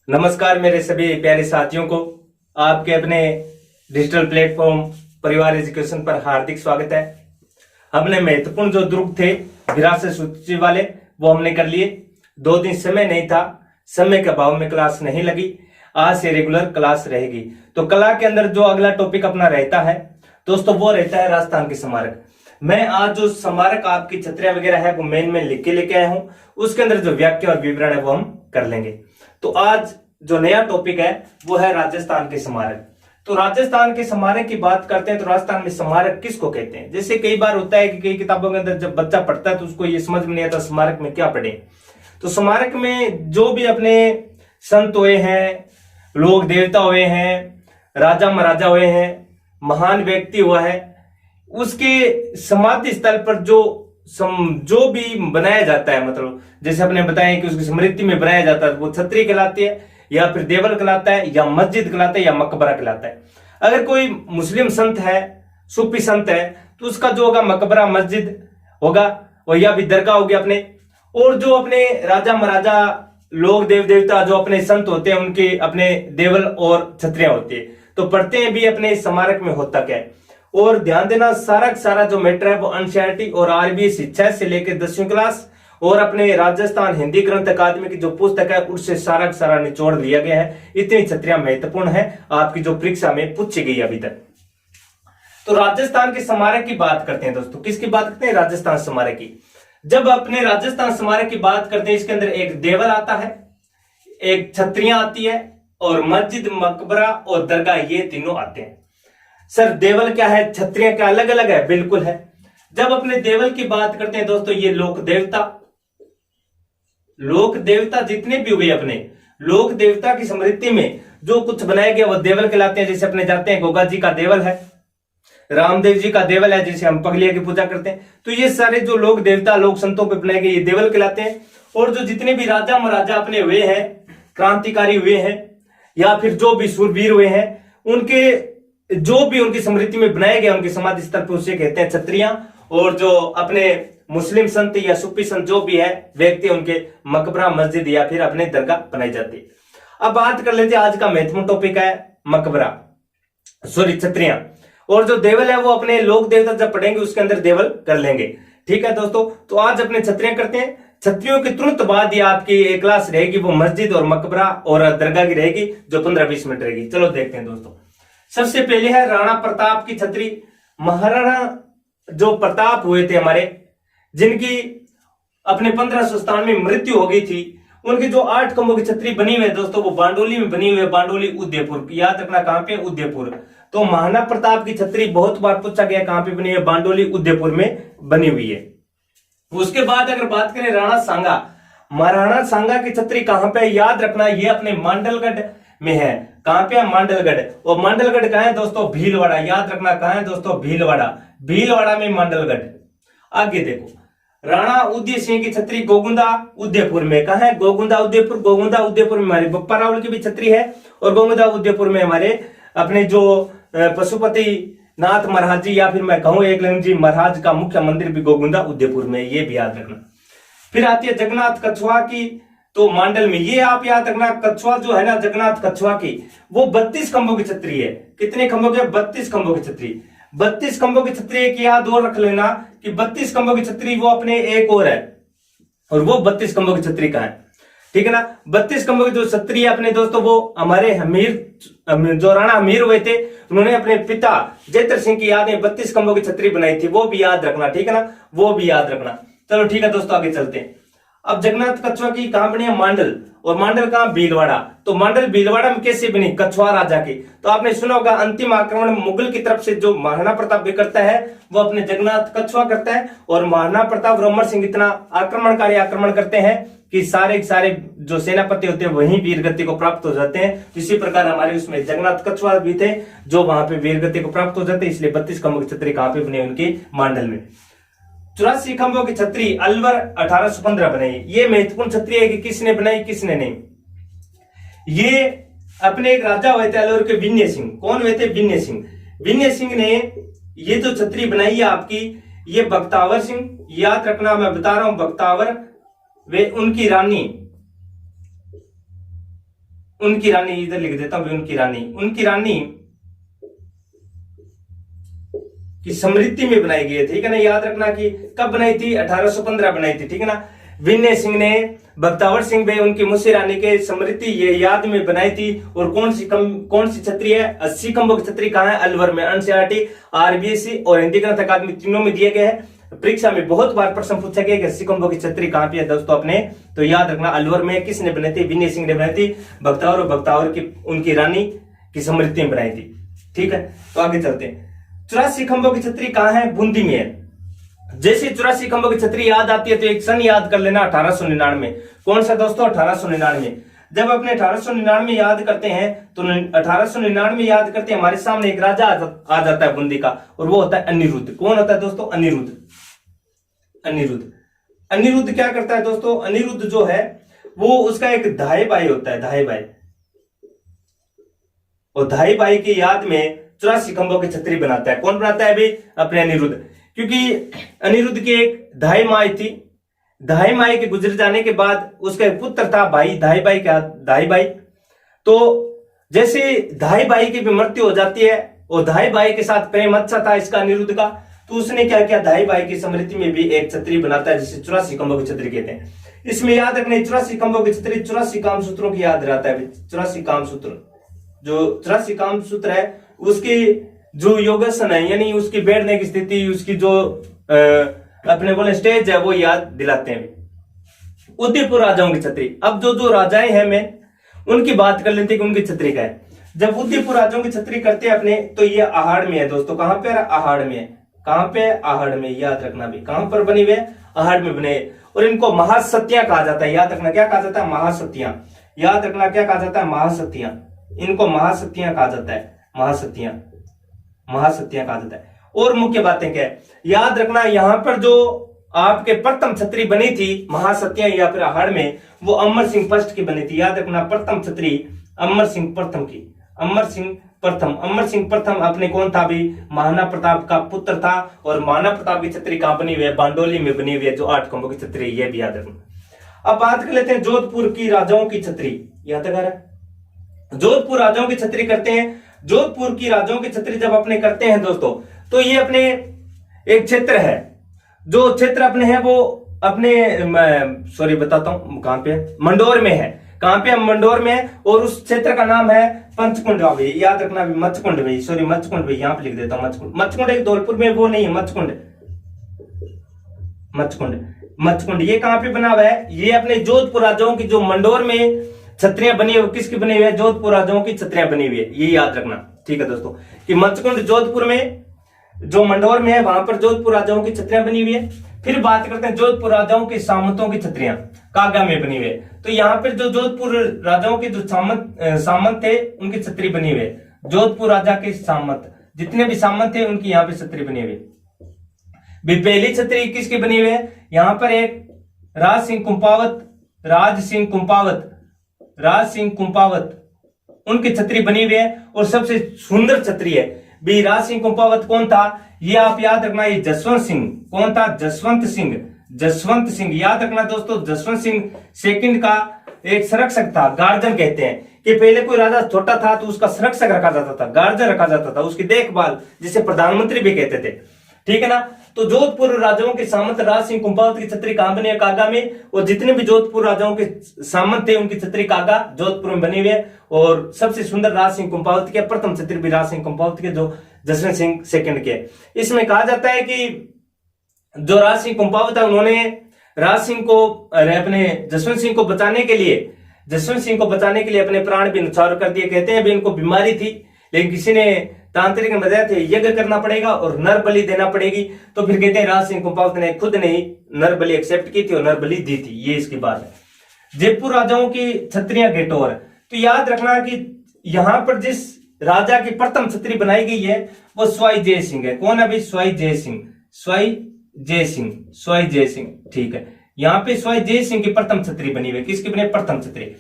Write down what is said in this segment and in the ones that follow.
नमस्कार मेरे सभी प्यारे साथियों को आपके अपने डिजिटल प्लेटफॉर्म परिवार एजुकेशन पर हार्दिक स्वागत है। हमने महत्वपूर्ण जो ध्रुव थे विरासत सूची वाले वो हमने कर लिए। 2 दिन समय नहीं था, समय के अभाव में क्लास नहीं लगी। आज से रेगुलर क्लास रहेगी। तो कला के अंदर जो अगला टॉपिक अपना रहता है दोस्तों वो रहता है राजस्थान के स्मारक। मैं आज जो स्मारक आपकी छतरियां वगैरह है वो मेन में लिख के लेके आया हूं, उसके अंदर जो व्याख्या और विवरण है वो हम कर लेंगे। तो आज जो नया टॉपिक है वो है राजस्थान के स्मारक। तो राजस्थान के स्मारक की बात करते हैं तो राजस्थान में स्मारक किसको कहते हैं। जैसे कई बार होता है कि कई किताबों के अंदर जब बच्चा पढ़ता है तो उसको ये समझ में नहीं आता स्मारक में क्या पढ़े। तो स्मारक में जो भी अपने संत हुए हैं, लोग देवता हुए हैं, राजा महाराजा हुए हैं, महान व्यक्ति हुआ है, उसके समाधि स्थल पर जो भी बनाया जाता है, मतलब जैसे आपने बताया कि उसकी स्मृति में बनाया जाता है वो छतरी कहलाती है, या फिर देवल कहलाता है, या मस्जिद कहलाता है, या मकबरा कहलाता है। अगर कोई मुस्लिम संत है, सूफी संत है, तो उसका जो होगा मकबरा मस्जिद होगा, और या भी दरगाह होगी अपने। और जो अपने राजा महाराजा लोग देव देवता जो अपने संत होते हैं उनके अपने देवल और छतरियां होती है। तो पढ़ते हैं भी अपने स्मारक में होता क्या है। और ध्यान देना सारा जो मैटर है वो एनसीईआरटी और आरबीआई शिक्षा से लेकर 10वीं क्लास और अपने राजस्थान हिंदी ग्रंथ अकादमी की जो पुस्तक है उससे सारा निचोड़ लिया गया है। इतनी छतरियां महत्वपूर्ण है आपकी जो परीक्षा में पूछी गई अभी तक। तो राजस्थान के स्मारक की बात करते हैं दोस्तों। किसकी बात करते हैं? राजस्थान स्मारक की। जब अपने राजस्थान स्मारक की बात करते हैं इसके अंदर एक देवल आता है, एक छतरियां आती है, और मस्जिद, मकबरा और दरगाह ये तीनों आते हैं। सर देवल क्या है, छतरियां क्या अलग अलग है? बिल्कुल है। जब अपने देवल की बात करते हैं दोस्तों, ये लोक देवता जितने भी हुए अपने लोक देवता की स्मृति में जो कुछ बनाया गया वो देवल कहलाते हैं। जैसे अपने जाते हैं गोगा जी का देवल है, रामदेव जी का देवल है, जैसे हम पगलिया की पूजा करते हैं। तो ये सारे जो लोक देवता लोक संतों पे बनाए गए ये देवल कहलाते हैं। और जो जितने भी राजा महाराजा अपने हुए हैं, क्रांतिकारी हुए हैं, या फिर जो भी सूरवीर हुए हैं, उनके जो भी उनकी स्मृति में बनाए गए उनके समाधि स्थल पर उसे कहते हैं छतरियां। और जो अपने मुस्लिम संत या सूफी संत जो भी है व्यक्ति उनके मकबरा मस्जिद या फिर अपने दरगाह बनाई जाती है। अब बात कर लेते हैं आज का महत्वपूर्ण टॉपिक है छतरियां। और जो देवल है वो अपने लोक देवता जब पढ़ेंगे उसके अंदर देवल कर लेंगे। ठीक है दोस्तों, तो आज अपने छतरियां करते हैं। छतरियों के तुरंत बाद ये आपकी एक क्लास रहेगी वो मस्जिद और मकबरा और दरगाह की रहेगी जो 15-20 मिनट रहेगी। चलो देखते हैं दोस्तों। सबसे पहले है राणा प्रताप की छतरी। महाराणा जो प्रताप हुए थे हमारे, जिनकी अपने 1597 में मृत्यु हो गई थी, उनकी जो 8 खंभों की छतरी बनी हुई है दोस्तों वो बांडोली में बनी हुई है। बांडोली उदयपुर, याद रखना कहां पे? उदयपुर। तो महाराणा प्रताप की छतरी बहुत बार पूछा गया कहां पे बनी है? बांडोली उदयपुर में बनी हुई है। उसके बाद अगर बात करें राणा सांगा, महाराणा सांगा की छतरी कहां पे? याद रखना ये अपने मांडलगढ़ में है। कहां पे? मांडलगढ़। और मांडलगढ़ कहां है दोस्तों? भीलवाड़ा। याद रखना कहां है दोस्तों? भीलवाड़ा। भीलवाड़ा में मांडलगढ़। आगे देखो, राणा उदय सिंह की छतरी गोगुंदा उदयपुर में। कहां है? गोगुंदा उदयपुर। गोगुंदा उदयपुर में हमारे बप्पा रावल की भी छतरी है, और गोगुंदा उदयपुर में हमारे अपने जो पशुपति नाथ महाराज जी या फिर मैं कहूं एकलिंग जी महाराज का मुख्य मंदिर भी गोगुंदा उदयपुर में, ये भी याद रखना। फिर आती है जगन्नाथ कछुआ की, तो मांडल में। ये आप याद रखना, कछुआ जो है ना जगन्नाथ कछुआ की, वो 32 खंभों की छतरी है। कितने खंभों की? 32 खंभों की छतरी। 32 खंभों की छतरी एक याद और रख लेना कि 32 खंभों की छतरी वो अपने एक और है, और वो 32 खंभों की छतरी कहां है? ठीक है ना। 32 खंभों की जो छतरी है अपने दोस्तों वो हमारे जो राणा हमीर हुए थे उन्होंने अपने पिता जयत्र सिंह की याद में 32 खंभों की छतरी बनाई थी, वो भी याद रखना। ठीक है ना, वो भी याद रखना। चलो ठीक है दोस्तों, आगे चलते हैं। अब जगन्नाथ कछुआ की कहां बनी है? मांडल। और मांडल कहां? भीलवाड़ा। तो मांडल भीलवाड़ा में कैसे बनी? कछुआ राजा की। तो आपने सुना होगा अंतिम आक्रमण मुगल की तरफ से जो महाराणा प्रताप भी करता है वो अपने जगन्नाथ कछुआ करता है, और महाराणा प्रताप और अमर सिंह इतना आक्रमणकारी आक्रमण करते हैं कि सारे जो सेनापति होते हैं वहीं वीरगति को प्राप्त हो जाते हैं। इसी प्रकार हमारे उसमें जगन्नाथ कछुआ भी थे जो वहां पे वीरगति को प्राप्त हो जाते हैं। इसलिए 32 खंभों की छतरी कहां पे बनी? उनकी मांडल में। 84 खंभों की छतरी अलवर 1815 बनाई। ये महत्वपूर्ण छतरी है कि किसने बनाई किसने नहीं। ये अपने एक राजा हुए थे अलवर के, विनय सिंह। कौन हुए थे? विनय सिंह। विनय सिंह ने ये जो छतरी बनाई है आपकी, ये बख्तावर सिंह, याद रखना मैं बता रहा हूं, बख्तावर वे उनकी रानी उनकी रानी, इधर लिख देता हूं, उनकी रानी की स्मृति में बनाई गई है, ठीक है ना। याद रखना कि कब बनाई थी, 1815 बनाई थी, ठीक है ना। विनय सिंह ने बख्तावर सिंह भाई उनकी मुंशी रानी के स्मृति ये याद में बनाई थी। और कौन सी छतरी है, 80 खंभों की छतरी कहाँ है, अलवर में। एनसीईआरटी, आरबीएससी और हिंदी ग्रंथ अकादमी तीनों में दिए गए हैं। परीक्षा में बहुत बार प्रश्न पूछा गया कि 80 खंभों की छतरी कहाँ पे है दोस्तों अपने, तो याद रखना अलवर में। किसने बनाई थी, विनय सिंह ने बनाई थी। बख्तावर और बख्तावर की उनकी रानी की स्मृति में बनाई थी, ठीक है। तो आगे चलते हैं। 84 खंभों की छतरी कहाँ है, बूंदी में है। जैसे 84 खंभों की छतरी याद आती है तो एक सन याद कर लेना, 1899। कौन सा दोस्तों, 1899। जब अपने 1899 याद करते हैं तो 1899 याद करते हैं, हमारे सामने एक राजा आ जाता है बूंदी का, और वो होता है अनिरुद्ध। कौन होता है दोस्तों, अनिरुद्ध। अनिरुद्ध क्या करता है दोस्तों, अनिरुद्ध जो है वो उसका एक धाई भाई होता है, धाई भाई, और धाई भाई की याद में 84 खंभों की छतरी बनाता है। कौन बनाता है अभी, अपने अनिरुद्ध। क्योंकि अनिरुद्ध की एक धाई माई थी, धाई माई के गुजर जाने के बाद उसका एक पुत्र था भाई, धाई भाई का धाई भाई। तो जैसे धाई भाई की भी मृत्यु हो जाती है और धाई भाई के साथ प्रेम अच्छा था इसका अनिरुद्ध का, तो उसने क्या किया, धाई भाई की स्मृति में भी एक छतरी बनाता है जिसे 84 खंभों की छतरी कहते हैं। इसमें याद रखना 84 खंभों की छतरी 84 काम सूत्रों की याद रहता है। 84 काम सूत्र, जो 84 काम सूत्र है उसकी जो योगासन है, यानी उसकी बैठने की स्थिति, उसकी जो अपने बोले स्टेज है, वो याद दिलाते हैं। उदयपुर राजाओं की छतरी, अब जो राजाएं हैं मैं उनकी बात कर लेते हैं कि उनकी छतरी का है। जब उदयपुर राजाओं की छतरी करते हैं अपने, तो ये आहाड़ में है दोस्तों। कहां पे, आहाड़ में है। कहां पे, आहाड़ में। याद रखना भी कहां पर बनी हुए, आहाड़ में बने। और इनको महासतियां कहा जाता है। याद रखना क्या कहा जाता है, महासतियां। याद रखना क्या कहा जाता है, महासतियां। इनको महासतियां कहा जाता है, महासतियां कहा जाता है। और मुख्य बातें क्या है, याद रखना यहां पर जो आपके प्रथम छतरी बनी थी महासतियां या फिर आहाड़ में, वो अमर सिंह फर्स्ट की बनी थी। याद रखना प्रथम छतरी अमर सिंह प्रथम की, अमर सिंह प्रथम अपने कौन था भी, महाना प्रताप का पुत्र था। और महाना प्रताप की छतरी कहां बनी हुई है, बांडोली में बनी हुई है, जो 8 खंभों की छतरी, ये भी याद रखना। अब बात कर लेते हैं जोधपुर की राजाओं की छतरी। याद है, जोधपुर राजाओं की छतरी करते हैं। जोधपुर की राजाओं की छतरी जब अपने करते हैं दोस्तों, तो ये अपने एक क्षेत्र है, जो क्षेत्र अपने है वो अपने सॉरी बताता हूं कहां पे, मंडोर में है। कहां पे, मंडोर में है। और उस क्षेत्र का नाम है पंचकुंड। याद रखना भी, मचकुंड भाई, सॉरी मचकुंड भाई, यहां पे लिख देता हूं मचकुंड एक धौलपुर में वो नहीं है, मचकुंड ये कहां पे बना हुआ है, ये अपने जोधपुर राजाओं की जो मंडोर में छतरियां बनी हुई, किसकी बनी हुई है, जोधपुर राजाओं की छतरियां बनी हुई है। ये याद रखना, ठीक है दोस्तों, कि मचकुंड जोधपुर में, जो मंडोर में है, वहां पर जोधपुर राजाओं की छतरियां बनी हुई है। फिर बात करते हैं जोधपुर राजाओं की सामंतों की छतरियां कागा में बनी हुई है। तो यहाँ पर जो जोधपुर राजाओं के जो सामंत थे उनकी छतरी बनी हुई है। जोधपुर राजा के सामंत, जितने भी सामंत थे उनकी यहाँ पे छतरी बनी हुई है। पहली छतरी किसकी बनी हुई है, यहाँ पर एक राज सिंह कुंपावत उनकी छतरी बनी हुई है। और सबसे सुंदर छतरी है भी राज सिंह कुंपावत। कौन था ये आप याद रखना, ये जसवंत सिंह। कौन था, जसवंत सिंह। याद रखना दोस्तों, जसवंत सिंह सेकंड का एक संरक्षक था, गार्जन कहते हैं। कि पहले कोई राजा छोटा था तो उसका संरक्षक रखा जाता था, गार्जन रखा जाता था, उसकी देखभाल, जिसे प्रधानमंत्री भी कहते थे, ठीक है ना। तो जोधपुर राजाओं के सामंत राज सिंह कुंपावत की छतरी कहां बनी है, कागा में। और जितने भी जोधपुर राजाओं के सामंत थे उनकी छतरी कागा जोधपुर में बनी हुई है। और सबसे सुंदर राज सिंह कुंपावत के, प्रथम छतरी भी राज सिंह कुंपावत के, जो जसवंत सिंह सेकंड के। इसमें कहा जाता है कि जो राज सिंह कुंपावत है उन्होंने राज सिंह को, अपने जसवंत सिंह को बचाने के लिए अपने प्राण भी न्यौछावर कर दिए। कहते हैं भी इनको बीमारी थी, लेकिन किसी ने तांत्रिक ने बताया थे यज्ञ करना पड़ेगा और नर बलि देना पड़ेगी। तो फिर कहते हैं राज सिंह कुंपावत ने खुद ने ही नर बलि एक्सेप्ट की थी और नर बलि दी थी। ये इसकी बात है। जयपुर राजाओं की छतरियां गेटोर। तो याद रखना कि यहां पर जिस राजा की प्रथम छतरी बनाई गई है वो स्वाई जय सिंह है। कौन है भाई, स्वाई जय सिंह, ठीक है। यहाँ पे स्वाई जय सिंह की प्रथम छतरी बनी हुई है। किसकी बनी है, प्रथम छतरी।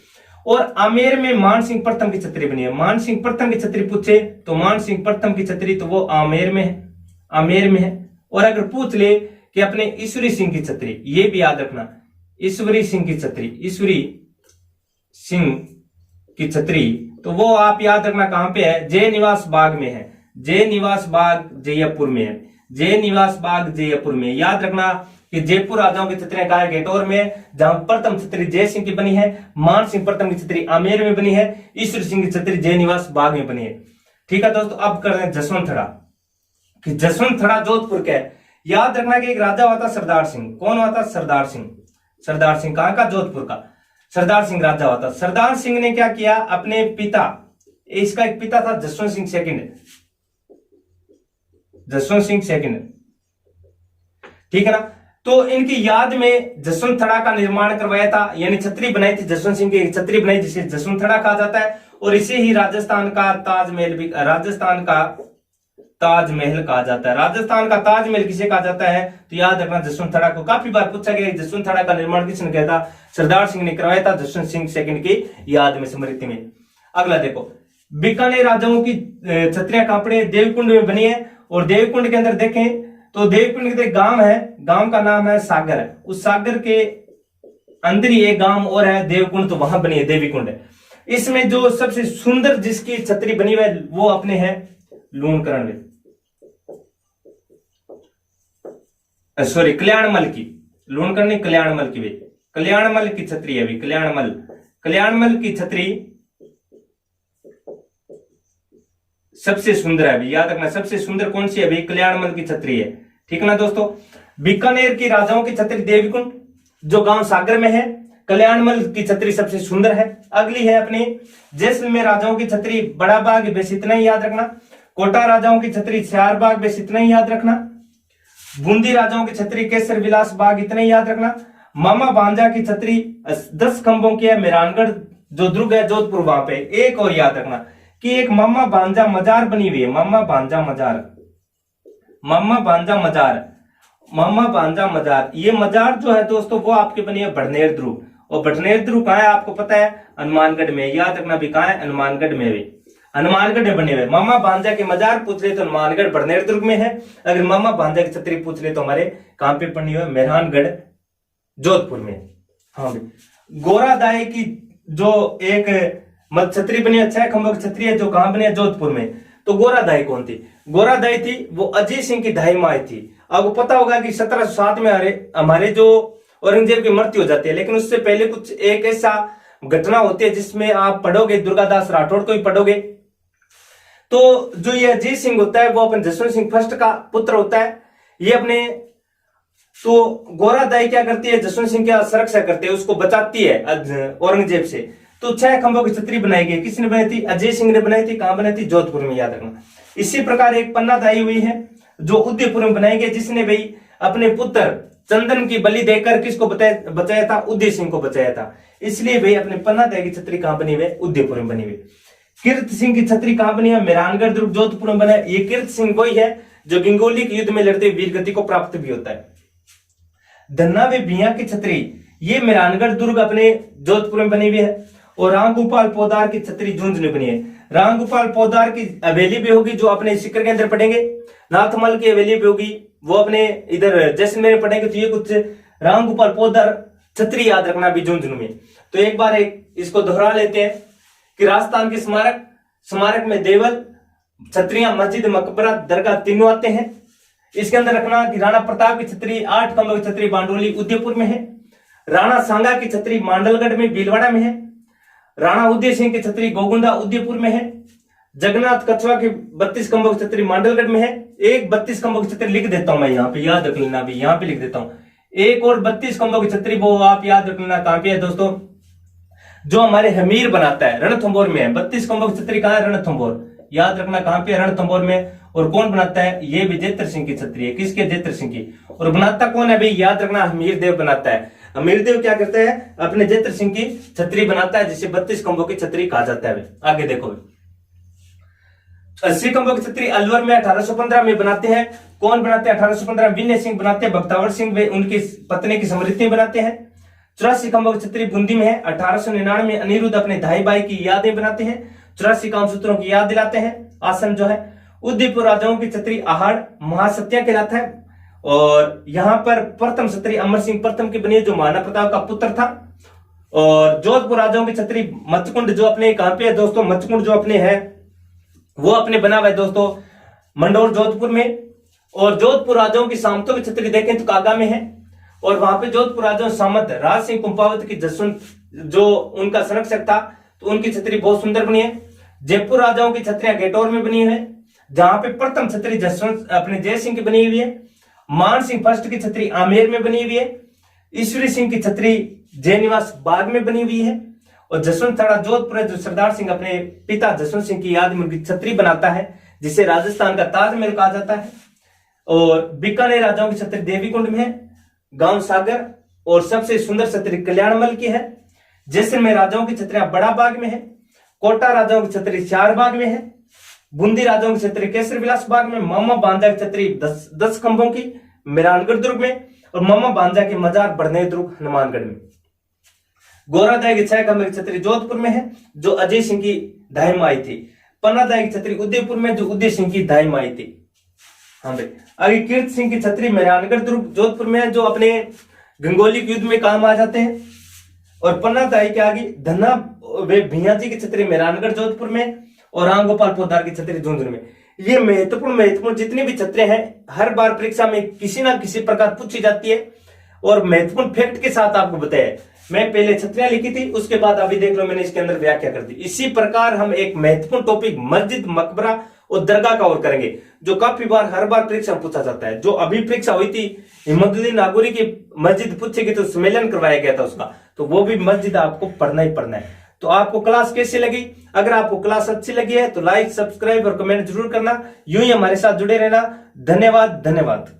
और आमेर में मान सिंह प्रथम की छतरी बनी है। मान सिंह प्रथम की छतरी पूछे तो मान सिंह प्रथम की छतरी तो वो आमेर में है। और अगर पूछ ले कि अपने ईश्वरी सिंह की छतरी, ये भी याद रखना, ईश्वरी सिंह की छतरी, तो वो आप याद रखना कहां पे है, जय निवास बाग में है। जय निवास बाग जयपुर में है। जय निवास बाग जयपुर में याद रखना कि जयपुर राजाओं की छतरियां कहा है, गेटौर में, जहां प्रथम छतरी जय सिंह की बनी है, मान सिंह प्रथम की छतरी आमेर में बनी है, ईश्वर सिंह की छतरी जय निवास बाग में बनी है। ठीक है दोस्तों, अब कर रहे हैं जसवंतथड़ा कि जसवंतथड़ा जोधपुर का है। याद रखना कि एक राजा हुआ था सरदार सिंह। कौन हुआ था? सरदार सिंह। सरदार सिंह कहां का? जोधपुर का। सरदार सिंह राजा हुआ था। सरदार सिंह ने क्या किया, अपने पिता, इसका एक पिता था जसवंत सिंह सेकंड, जसवंत सिंह सेकंड, ठीक है ना। तो इनकी याद में जसवंतथड़ा का निर्माण करवाया था, यानी छतरी बनाई थी, जसवंत सिंह की छतरी बनाई जिसे जसवंतथड़ा कहा जाता है। और इसे ही राजस्थान का ताजमहल भी, राजस्थान का ताजमहल कहा जाता है। राजस्थान का ताजमहल किसे कहा जाता है? तो याद रखना जसवंतथड़ा को। काफी बार पूछा गया जसवंतथड़ा का निर्माण किसने किया था? सरदार सिंह ने करवाया था, जसवंत सिंह सेकंड की याद में, स्मृति में। अगला देखो, बीकानेर राजाओं की छतरियां कहां पड़ी? देवकुंड में बनी है। और देवकुंड के अंदर देखें तो देवकुंड के गांव है, गांव का नाम है सागर। उस सागर के अंदर ही एक गांव और है देवकुंड, तो वहां बनी है देवीकुंड। इसमें जो सबसे सुंदर जिसकी छतरी बनी हुई है वो अपने है लूणकरण में, सॉरी कल्याणमल की, लूणकरण नहीं, कल्याणमल की भी, कल्याणमल की छतरी है अभी, कल्याणमल, कल्याणमल की छतरी सबसे सुंदर है अभी। याद रखना सबसे सुंदर कौन सी है अभी? कल्याणमल की छतरी है। ठीक है ना दोस्तों। बीकानेर की राजाओं की छतरी देवीकुंड जो गांव सागर में है, कल्याणमल की छतरी सबसे सुंदर है। अगली है अपनी जैसलमेर राजाओं की छतरी बड़ा बाग, बस इतना ही याद रखना। कोटा राजाओं की छतरी सियार बाग, बस इतना ही याद रखना। बूंदी राजाओं की छतरी केसर विलास बाग, इतना ही याद रखना। मामा भांजा की छतरी 10 खंभों की है, मेहरानगढ़ जो दुर्ग है जोधपुर, वहां पे। एक और याद रखना कि एक मामा भांजा मजार बनी हुई है, मामा भांजा मजार, मामा भांजा मजार, मामा भांजा मजार। ये मजार जो है दोस्तों वो आपकी बनी है बड़नेर ध्रुव। और बड़नेर ध्रुव कहां है आपको पता है? हनुमानगढ़ में। याद रखना भी कहां है? हनुमानगढ़ में भी, हनुमानगढ़ में बने हुए। मामा भांजा के मजार पूछ ले तो हनुमानगढ़ बड़नेर दुर्ग में है। अगर मामा भांजा की छतरी पूछ ले तो हमारे कहां पे बनी हुई है? मेहरानगढ़ जोधपुर में। हाँ भाई, गोरादाई की जो एक छतरी बनी है, 6 खंभों की छतरी है, जो कहां बनी है? जोधपुर में। तो गोरादाई कौन थी? गोरादाई थी वो अजय सिंह की दाई माई थी। आपको पता होगा कि 1707 में हमारे जो औरंगजेब की मृत्यु हो जाती है, लेकिन उससे पहले कुछ एक ऐसा घटना होती है जिसमें आप पढ़ोगे, दुर्गादास राठौड़ को ही पढ़ोगे, तो जो ये अजय सिंह होता है वो अपने जसवंत सिंह फर्स्ट का पुत्र होता है। ये अपने, तो गोरादाई क्या करती है? जसवंत सिंह की सुरक्षा करती है, उसको बचाती है औरंगजेब से। तो 6 खंभों की छतरी बनाई गई। किसने बनाई थी? अजय सिंह ने बनाई थी। कहां बनाई थी? जोधपुर में। याद रखना। इसी प्रकार एक पन्ना दाई हुई है जो उदयपुर में बनाई गई, जिसने भाई अपने पुत्र चंदन की बलि देकर किसको बचाया था? उदय सिंह को बचाया था। इसलिए भाई अपने पन्ना दाई की छतरी कहां बनी हुई? उदयपुर में बनी हुई। कीर्त सिंह की छतरी कहां बनी है? मेहरानगढ़ दुर्ग जोधपुर में बना है। ये कीर्त सिंह वही है जो गंगोली के युद्ध में लड़ते वीर गति को प्राप्त भी होता है। धन्ना वे भिया की छतरी, ये मेहरानगढ़ दुर्ग अपने जोधपुर में बनी हुई है। और रामगोपाल पोदार की छतरी झुंझुनू में बनी है। रामगोपाल पोदार की हवेली भी होगी जो अपने सिकर के अंदर पढ़ेंगे। नाथमल की हवेली भी होगी वो अपने इधर जैसलमेर में पढ़ेंगे। तो ये कुछ रामगोपाल पोदार छतरी याद रखना भी झुंझुनू में। तो एक बार इसको दोहरा लेते हैं कि राजस्थान के स्मारक में देवल, छतरियां, मस्जिद, मकबरा, दरगाह तीनों आते हैं। इसके अंदर रखना कि राणा प्रताप की छतरी 8 खंभों की छतरी बांडोली उदयपुर में है। राणा सांगा की छतरी मांडलगढ़ में भीलवाड़ा में है। राणा उदय सिंह की छतरी गोगुंडा उदयपुर में है। जगन्नाथ कछवा की 32 खंभों की छतरी मांडलगढ़ में है। एक 32 खंभों की छतरी लिख देता हूं मैं यहाँ पे, याद रख लेना भी, यहाँ पे लिख देता हूं। एक और 32 खंभों की छतरी वो आप याद रख लेना कहां पे है दोस्तों? जो हमारे हमीर बनाता है रणथंभौर में है। 32 खंभों की छतरी कहां है? रणथंभौर। याद रखना कहां पे? रणथंभौर में। और कौन बनाता है? ये भी जेतर सिंह की छतरी है। किसके? जेतर सिंह की। और बनाता कौन है भाई? याद रखना हमीर देव बनाता है। हमीर देव क्या करते हैं? अपने जेतर सिंह की छतरी बनाता है, जिसे 32 खंभों की छतरी कहा जाता है। आगे देखो, 80 खंभों की छतरी अलवर में 1815 में बनाते हैं। कौन बनाते हैं? 1815 विनय सिंह बनाते हैं। बख्तावर सिंह वे उनकी पत्नी की स्मृति बनाते हैं। 84 खंभों की छतरी बूंदी में है। 1899 में अनिरुद्ध अपने धाई भाई की यादें बनाते हैं। 84 कामसूत्रों की याद दिलाते हैं। आसन जो है उदयपुर राजाओं की छतरी आहाड़ महासत्या कहलाता है। और यहां पर प्रथम छतरी अमर सिंह प्रथम की बनी है, जो महाराणा प्रताप का पुत्र था। और जोधपुर राजाओं की छतरी मचकुंड जो अपने कहां पे है दोस्तों, मचकुंड जो अपने है वो अपने बना हुआ है दोस्तों मंडोर जोधपुर में। और जोधपुर राजाओं की सामंतों की छतरी देखें तो कागा में है, और वहां पे जोधपुर राजाओं सामंत राज सिंह कुंपावत की जसवंत जो उनका संरक्षक था, तो उनकी छतरी बहुत सुंदर बनी है। जयपुर राजाओं की छतरियां गेटौर में बनी हुई है, जहां पे प्रथम छतरी जसवंत अपने जय सिंह की बनी हुई है। मान सिंह फर्स्ट की छतरी आमेर में बनी हुई है। ईश्वरी सिंह की छतरी जय निवास बाग में बनी हुई है। और जसवंत थाड़ा जोधपुर जो सरदार सिंह अपने पिता जसवंत सिंह की याद में उनकी छतरी बनाता है, जिसे राजस्थान का ताजमहल कहा जाता है। और बीकानेर राजाओं की छतरी देवीकुंड में है, गांव सागर। और सबसे सुंदर छतरी कल्याणमल की है। जैसलमेर राजाओं की छतरियां बड़ा बाग में है। कोटा राजाओं की छतरी चार बाग में है। बूंदी राजाओं की छतरी केसर विलास बाग में। मामा बांजा की छतरी 10 खंभों की मेहरानगढ़ दुर्ग में। और मामा बांजा के मजार बड़नेर दुर्ग हनुमानगढ़ में। गोरादाय की 6 खंभे की छतरी जोधपुर में है, जो अजय सिंह की दाई में आई थी। पन्नादाय की छतरी उदयपुर में, जो उदय सिंह की दाई में आई थी। हाँ भाई, आगे कीर्त सिंह की छतरी मेहरानगढ़ दुर्ग जोधपुर में है, जो अपने गंगोली युद्ध में काम आ जाते हैं। और पन्नादाई के आगे धन्ना वे भैया जी की छतरी मेहरानगढ़ जोधपुर में। और राम गोपाल पोदार की छतरी झुंझुनू में। ये महत्वपूर्ण जितनी भी छतरें हैं हर बार परीक्षा में किसी ना किसी प्रकार पूछी जाती है। और महत्वपूर्ण फैक्ट के साथ आपको बताया, मैं पहले छतरियां लिखी थी, उसके बाद अभी देख लो मैंने इसके अंदर व्याख्या कर दी। इसी प्रकार हम एक महत्वपूर्ण टॉपिक मस्जिद, मकबरा और दरगाह का और करेंगे, जो काफी बार हर बार परीक्षा में पूछा जाता है। जो अभी परीक्षा हुई थी हिम्मतुद्दीन नागौरी की मस्जिद पूछेगी, तो सम्मेलन करवाया गया था उसका, तो वो भी मस्जिद आपको पढ़ना ही पढ़ना है। तो आपको क्लास कैसी लगी? अगर आपको क्लास अच्छी लगी है तो लाइक, सब्सक्राइब और कमेंट जरूर करना। यूं ही हमारे साथ जुड़े रहना। धन्यवाद।